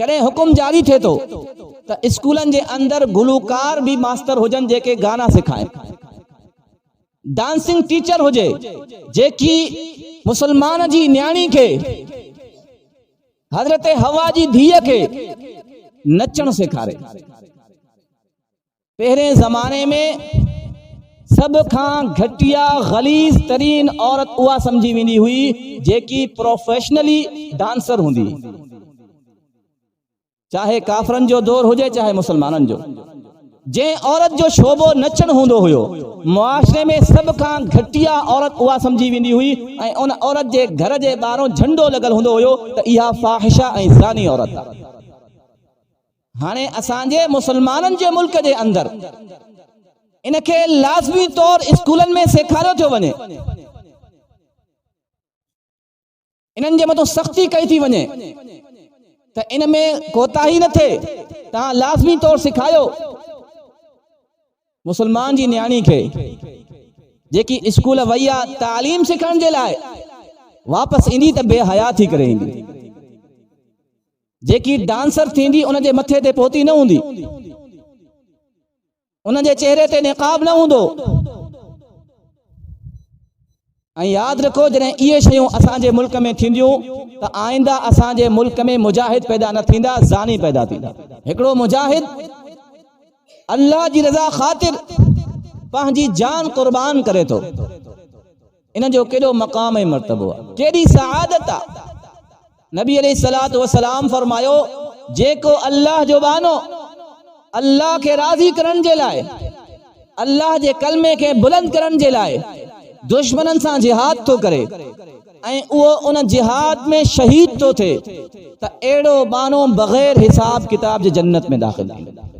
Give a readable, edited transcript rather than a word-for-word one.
कॾहिं हुकुम जारी थिए थो त स्कूलनि जे अंदर गुलूकार भी मास्टर हुजनि जेके गाना सिखाइनि, डांसिंग टीचर हुजे जेकी मुसलमान जी न्याणी खे हज़रत हवा जी धीअ खे नचण सेखारे। पहिरें ज़माने में सब खां घटिया गलीज़ तरीन औरत उहा समझी वेंदी हुई जेकी प्रोफेशनली डांसर हूंदी, चाहे काफरन जो दौर हुजे चाहे मुसलमानन जो। जे औरत जो शोबो नचण हूंदो हुयो, मुआशरे में सब खां घटिया औरत उहा समझी वेंदी हुई ऐं उन औरत जे घर जे ॿाहिरों झंडो लॻल हूंदो हुयो त इहा फाहिशा ऐं ज़ानी औरत आहे। हाणे असांजे मुसलमानन जे मुल्क जे अंदर इनखे लाज़मी तौर स्कूलन में सेखारियो थो वञे, इन्हनि जे मथां सख्ती कई थी वञे त इन में कोताही न थिए। तव्हां लाज़मी तौर सिखायो मुसलमान जी न्याणी खे जेकी स्कूल वई आहे तालीम सिखण जे लाइ, वापसि ईंदी त बेहया थी करे ईंदी। जेकी डांसर थींदी उन जे मथे ते पोती न हूंदी, उन जे चेहरे ते निकाब न हूंदो। ऐं यादि रखो जॾहिं इहे शयूं असांजे मुल्क में थींदियूं त आइंदा असांजे मुल्क में मुजाहिद पैदा न थींदा, ज़ानी पैदा थींदा। हिकिड़ो मुजाहिद अल्लाह जी रज़ा ख़ातिर पंहिंजी जान कुर्बान करे थो, इन जो केॾो मक़ाम ऐं मर्तबो आहे, केॾी सआदत आहे। नबी अलैहिस्सलातु वस्सलाम फरमायो, जेको अल्लाह जो बानो अल्लाह के राज़ी करण जे लाइ, अल्लाह जे कलमे खे बुलंद करण जे लाइ दुश्मनन सां जिहाद थो करे ऐं उहो उन जिहाद में शहीद थो थिए त अहिड़ो बानो बग़ैर हिसाब किताब जे जन्नत में दाख़िल थींदो।